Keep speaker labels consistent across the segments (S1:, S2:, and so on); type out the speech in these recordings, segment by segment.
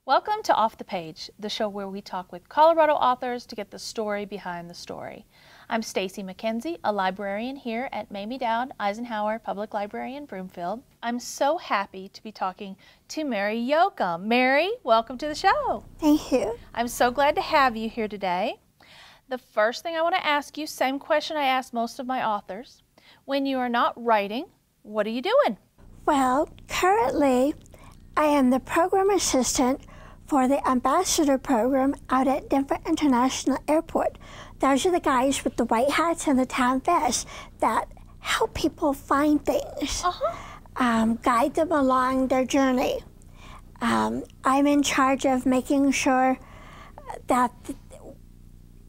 S1: Welcome to Off the Page, the show where we talk with Colorado authors to get the story behind the story. I'm Stacy McKenzie, a librarian here at Mamie Dowd Eisenhower Public Library in Broomfield. I'm so happy to be talking to Mary Yoakum. Mary, welcome to the show.
S2: Thank you.
S1: I'm so glad to have you here today. The first thing I want to ask you, same question I ask most of my authors. When you are not writing, what are you doing?
S2: Well, currently I am the program assistant for the ambassador program out at Denver International Airport. Those are the guys with the white hats and the tan vests that help people find things, guide them along their journey. I'm in charge of making sure that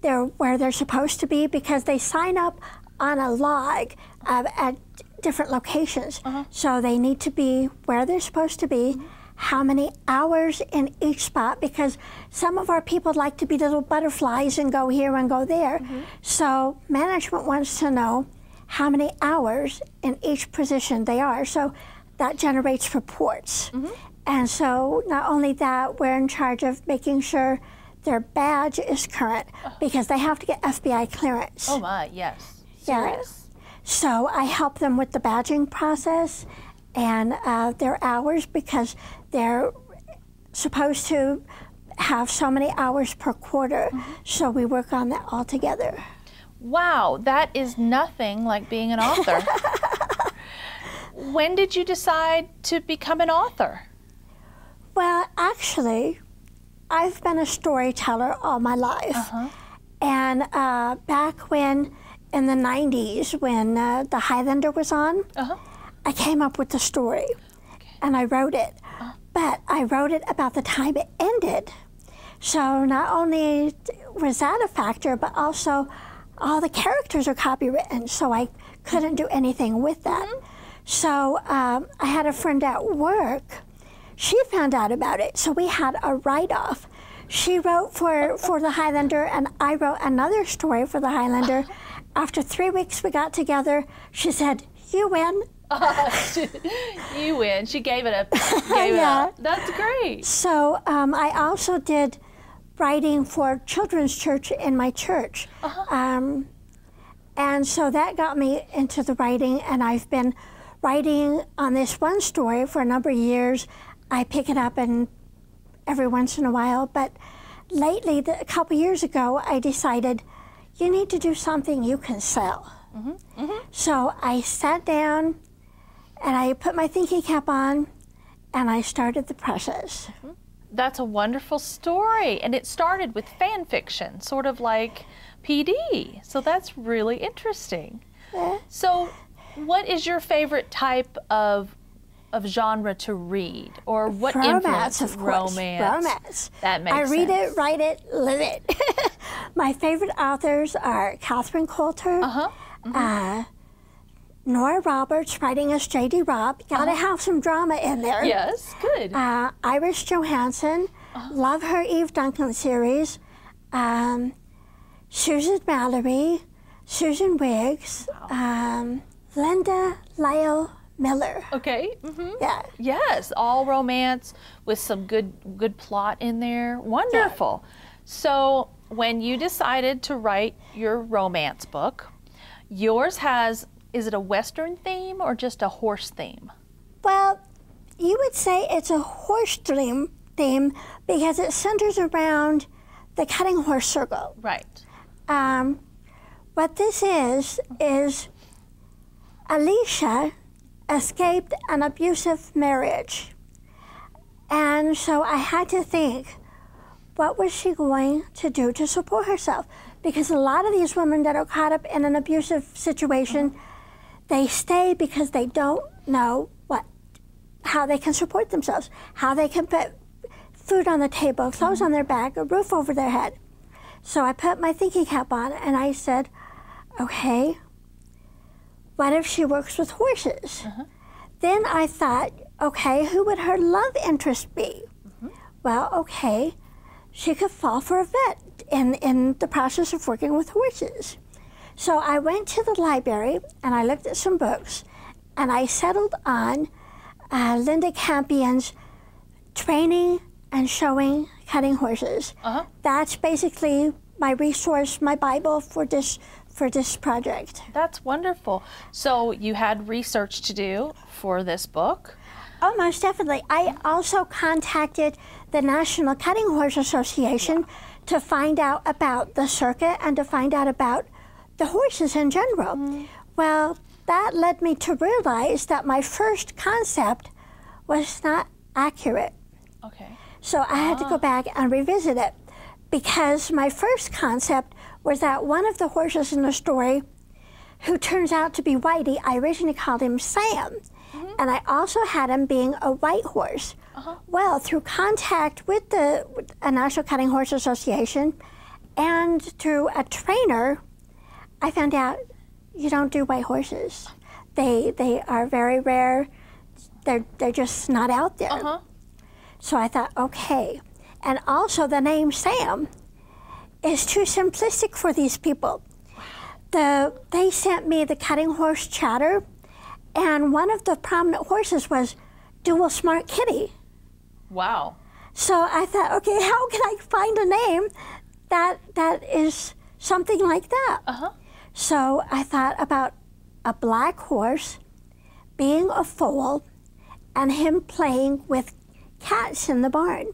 S2: they're where they're supposed to be, because they sign up on a log at different locations. So they need to be where they're supposed to be, how many hours in each spot, because some of our people like to be little butterflies and go here and go there. So management wants to know how many hours in each position they are. So that generates reports. And so not only that, we're in charge of making sure their badge is current, because they have to get FBI clearance.
S1: Oh my, yes.
S2: Yes. So I help them with the badging process and their hours, because they're supposed to have so many hours per quarter. So we work on that all together.
S1: Wow, that is nothing like being an author. When did you decide to become an author?
S2: Well, actually, I've been a storyteller all my life. And back when, in the 90s, when the Highlander was on, I came up with the story, and I wrote it. But I wrote it about the time it ended. So not only was that a factor, but also all the characters are copywritten, so I couldn't do anything with that. So I had a friend at work. She found out about it, so we had a write-off. She wrote for the Highlander, and I wrote another story for the Highlander. After 3 weeks we got together, she said, "You win."
S1: You win. She gave it up. It up. That's great.
S2: So I also did writing for children's church in my church. And so that got me into the writing, and I've been writing on this one story for a number of years. I pick it up every once in a while, but lately, a couple years ago, I decided you need to do something you can sell. So I sat down and I put my thinking cap on, and I started the process.
S1: That's a wonderful story, and it started with fan fiction, sort of like PD. So that's really interesting. So what is your favorite type of genre to read, or what
S2: romance, of course.
S1: Romance. That makes sense.
S2: I read it, write it, live it. My favorite authors are Catherine Coulter, Nora Roberts, writing as J.D. Robb. Gotta have some drama in there.
S1: Yes, good.
S2: Iris Johansson, love her Eve Duncan series. Susan Mallory, Susan Wiggs, Linda Lyle Miller.
S1: Okay.
S2: Yeah.
S1: Yes, all romance with some good plot in there. Wonderful. So when you decided to write your romance book, yours is it a Western theme or just a horse theme?
S2: Well, you would say it's a horse theme because it centers around the cutting horse circle.
S1: Right.
S2: What this is Alicia escaped an abusive marriage. And so I had to think, what was she going to do to support herself? Because a lot of these women that are caught up in an abusive situation, they stay because they don't know how they can support themselves, how they can put food on the table, clothes on their back, a roof over their head. So I put my thinking cap on and I said, okay, what if she works with horses? Then I thought, okay, who would her love interest be? Well, okay, she could fall for a vet in the process of working with horses. So I went to the library and I looked at some books and I settled on Linda Campion's Training and Showing Cutting Horses. That's basically my resource, my Bible for this project.
S1: That's wonderful. So you had research to do for this book?
S2: Oh, most definitely. I also contacted the National Cutting Horse Association to find out about the circuit and to find out about the horses in general. Well, that led me to realize that my first concept was not accurate.
S1: Okay.
S2: So I had to go back and revisit it because my first concept was that one of the horses in the story, who turns out to be Whitey, I originally called him Sam, and I also had him being a white horse. Well, through contact with the National Cutting Horse Association and through a trainer, I found out you don't do white horses. They are very rare. They're just not out there. So I thought, okay. And also the name Sam is too simplistic for these people. They sent me the Cutting Horse Chatter, and one of the prominent horses was Dual Smart Kitty.
S1: Wow.
S2: So I thought, okay, how can I find a name that is something like that? So I thought about a black horse being a foal and him playing with cats in the barn.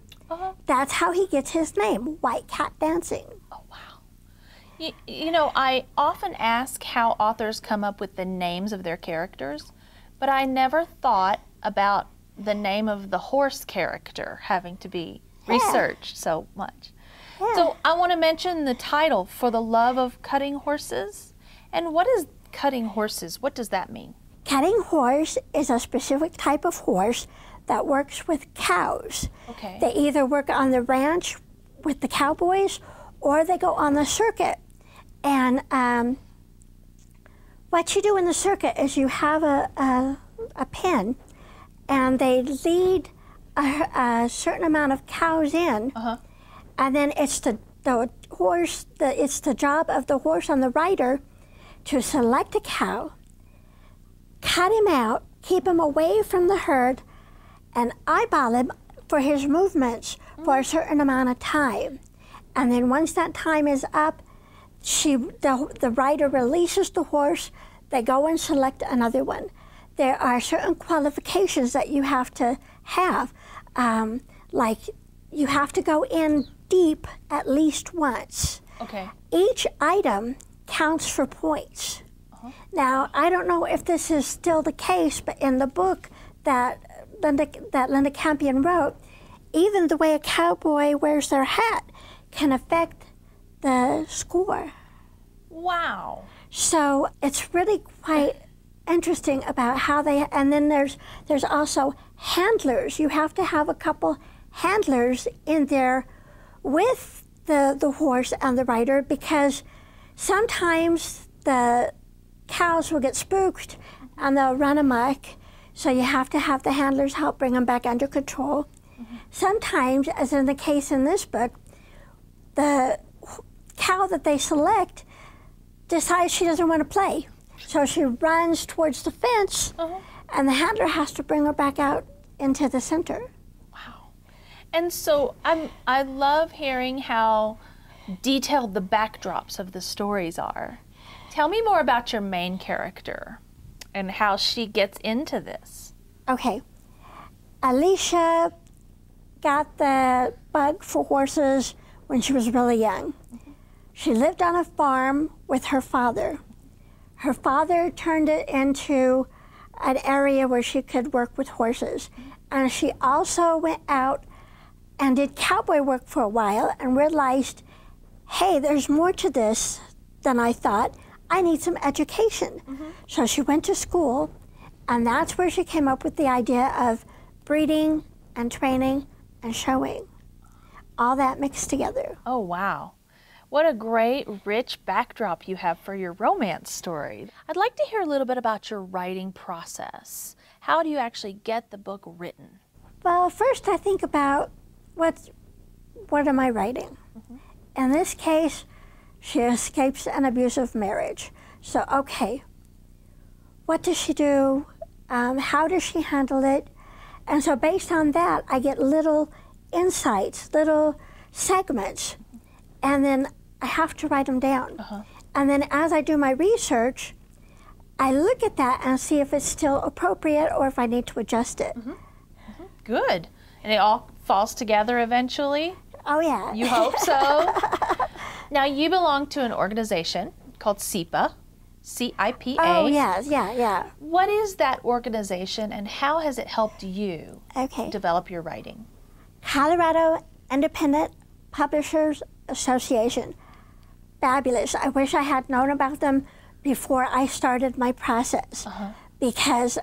S2: That's how he gets his name, White Cat Dancing.
S1: Oh, wow. You know, I often ask how authors come up with the names of their characters, but I never thought about the name of the horse character having to be researched so much. So I want to mention the title, For the Love of Cutting Horses. And what is cutting horses? What does that mean?
S2: Cutting horse is a specific type of horse that works with cows.
S1: Okay.
S2: They either work on the ranch with the cowboys or they go on the circuit. And what you do in the circuit is you have a pen and they lead a certain amount of cows in, and then it's the horse, it's the job of the horse and the rider to select a cow, cut him out, keep him away from the herd, and eyeball him for his movements for a certain amount of time. And then once that time is up, the rider releases the horse, they go and select another one. There are certain qualifications that you have to have, like you have to go in deep at least once.
S1: Okay.
S2: Each item counts for points. Now, I don't know if this is still the case, but in the book that Linda Campion wrote, even the way a cowboy wears their hat can affect the score.
S1: Wow.
S2: So it's really quite interesting about how they, and then there's also handlers. You have to have a couple handlers in there with the horse and the rider, because sometimes the cows will get spooked and they'll run amok. So you have to have the handlers help bring them back under control. Sometimes, as in the case in this book, the cow that they select decides she doesn't want to play. So she runs towards the fence, and the handler has to bring her back out into the center.
S1: Wow. And so I love hearing how detailed the backdrops of the stories are. Tell me more about your main character and how she gets into this.
S2: Okay. Alicia got the bug for horses when she was really young. She lived on a farm with her father. Her father turned it into an area where she could work with horses. And she also went out and did cowboy work for a while and realized, hey, there's more to this than I thought. I need some education. So she went to school, and that's where she came up with the idea of breeding and training and showing. All that mixed together.
S1: Oh, wow. What a great, rich backdrop you have for your romance story. I'd like to hear a little bit about your writing process. How do you actually get the book written?
S2: Well, first I think about what am I writing? In this case, she escapes an abusive marriage. So, okay, what does she do? How does she handle it? And so based on that, I get little insights, little segments, and then I have to write them down. And then as I do my research, I look at that and see if it's still appropriate or if I need to adjust it.
S1: Good. And it all falls together eventually?
S2: Oh, yeah.
S1: You hope so? Now, you belong to an organization called SEPA, C-I-P-A.
S2: Oh, yes, yeah.
S1: What is that organization and how has it helped you develop your writing?
S2: Colorado Independent Publishers Association. Fabulous. I wish I had known about them before I started my process because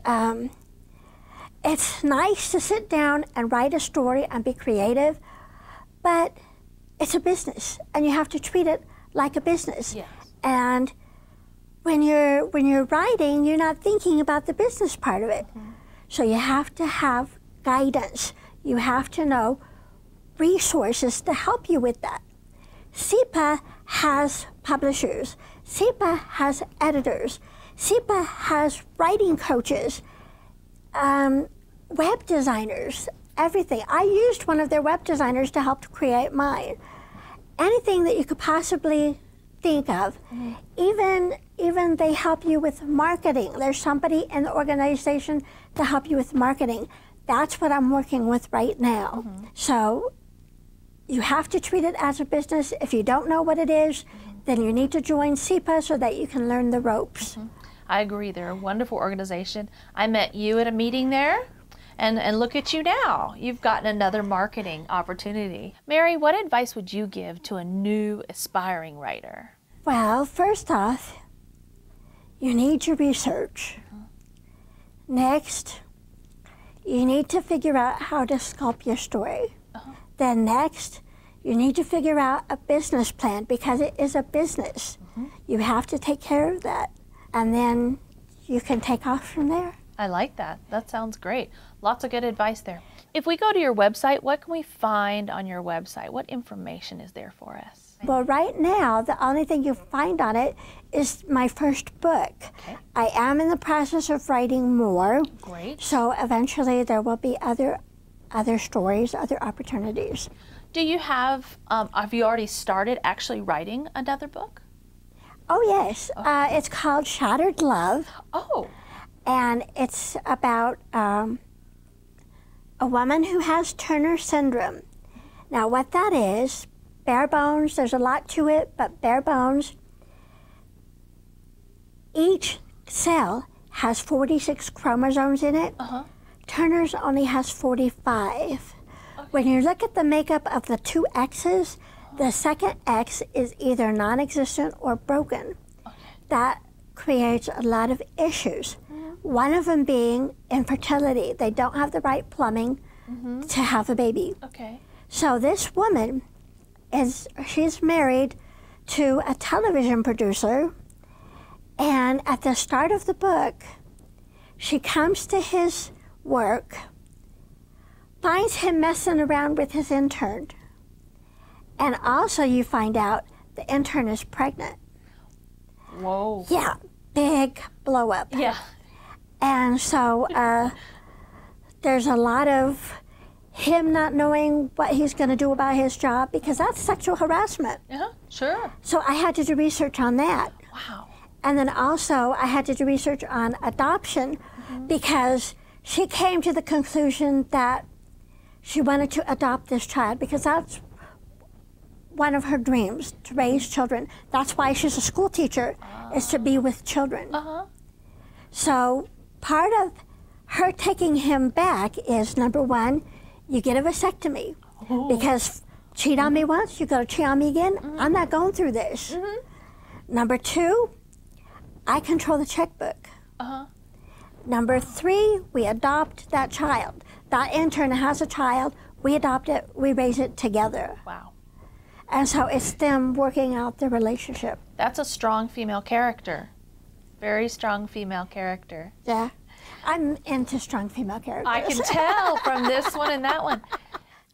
S2: it's nice to sit down and write a story and be creative, but it's a business and you have to treat it like a business.
S1: Yes.
S2: And when you're writing, you're not thinking about the business part of it. So you have to have guidance. You have to know resources to help you with that. SEPA has publishers. SEPA has editors. SEPA has writing coaches, web designers, everything. I used one of their web designers to help to create mine. Anything that you could possibly think of. Even they help you with marketing. There's somebody in the organization to help you with marketing. That's what I'm working with right now. So you have to treat it as a business. If you don't know what it is, then you need to join SEPA so that you can learn the ropes.
S1: I agree. They're a wonderful organization. I met you at a meeting there, and look at you now. You've gotten another marketing opportunity. Mary, what advice would you give to a new aspiring writer?
S2: Well, first off, you need your research. Next, you need to figure out how to sculpt your story. Then next, you need to figure out a business plan because it is a business. You have to take care of that. And then you can take off from there.
S1: I like that. That sounds great. Lots of good advice there. If we go to your website, what can we find on your website? What information is there for us?
S2: Well, right now, the only thing you find on it is my first book. I am in the process of writing more.
S1: Great.
S2: So eventually there will be other stories, other opportunities.
S1: Do you have you already started actually writing another book?
S2: Oh, yes. It's called Shattered Love.
S1: Oh.
S2: And it's about a woman who has Turner syndrome. Now, what that is, bare bones, there's a lot to it, but bare bones, each cell has 46 chromosomes in it. Turner's only has 45. When you look at the makeup of the two X's, the second X is either non-existent or broken. That creates a lot of issues. One of them being infertility. They don't have the right plumbing to have a baby. So this woman she's married to a television producer, and at the start of the book, she comes to his work, finds him messing around with his intern, and also you find out the intern is pregnant.
S1: Whoa.
S2: Yeah, big blow up.
S1: Yeah.
S2: And so there's a lot of him not knowing what he's going to do about his job because that's sexual harassment.
S1: Sure.
S2: So I had to do research on that.
S1: Wow.
S2: And then also I had to do research on adoption because she came to the conclusion that she wanted to adopt this child because that's one of her dreams, to raise children. That's why she's a school teacher, is to be with children. So part of her taking him back is, number one, you get a vasectomy. Because cheat on me once, you go to cheat on me again. I'm not going through this. Number two, I control the checkbook.
S1: Uh-huh.
S2: Number 3, we adopt that child. That intern has a child, we adopt it, we raise it together.
S1: Wow.
S2: And so it's them working out the relationship.
S1: That's a strong female character. Very strong female character.
S2: Yeah. I'm into strong female characters.
S1: I can tell from this one and that one.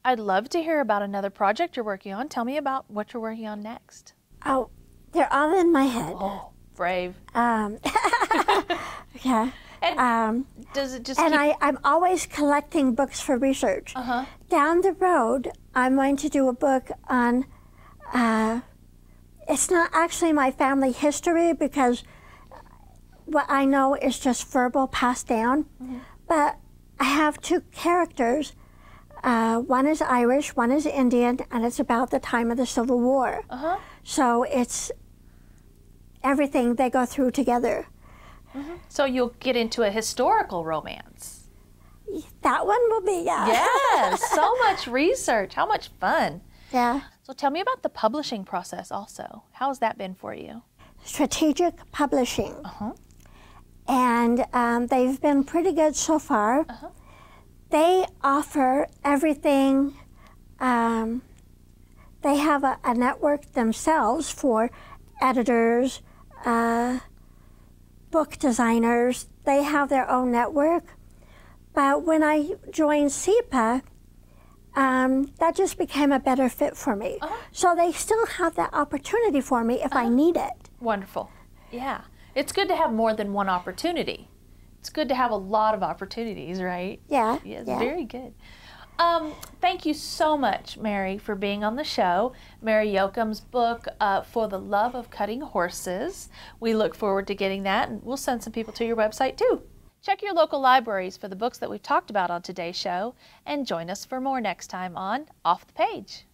S1: I'd love to hear about another project you're working on. Tell me about what you're working on next.
S2: Oh, they're all in my head.
S1: Oh, brave.
S2: Yeah.
S1: And does it just
S2: and
S1: keep...
S2: I'm always collecting books for research.
S1: Uh-huh.
S2: Down the road, I'm going to do a book on, it's not actually my family history because what I know is just verbal passed down. Mm-hmm. But I have 2 characters. One is Irish, one is Indian, and it's about the time of the Civil War.
S1: Uh-huh.
S2: So it's everything they go through together.
S1: Mm-hmm. So you'll get into a historical romance.
S2: That one will be, yeah.
S1: Yes, so much research. How much fun.
S2: Yeah.
S1: So tell me about the publishing process also. How has that been for you?
S2: Strategic publishing.
S1: Uh-huh.
S2: And they've been pretty good so far.
S1: Uh-huh.
S2: They offer everything. They have a network themselves for editors, book designers. They have their own network. But when I joined SEPA, that just became a better fit for me.
S1: Uh-huh.
S2: So they still have that opportunity for me if I need it.
S1: Wonderful. Yeah. It's good to have more than one opportunity. It's good to have a lot of opportunities, right?
S2: Yeah.
S1: Yes,
S2: yeah.
S1: Very good. Thank you so much, Mary, for being on the show. Mary Yoakum's book, For the Love of Cutting Horses. We look forward to getting that, and we'll send some people to your website too. Check your local libraries for the books that we've talked about on today's show, and join us for more next time on Off the Page.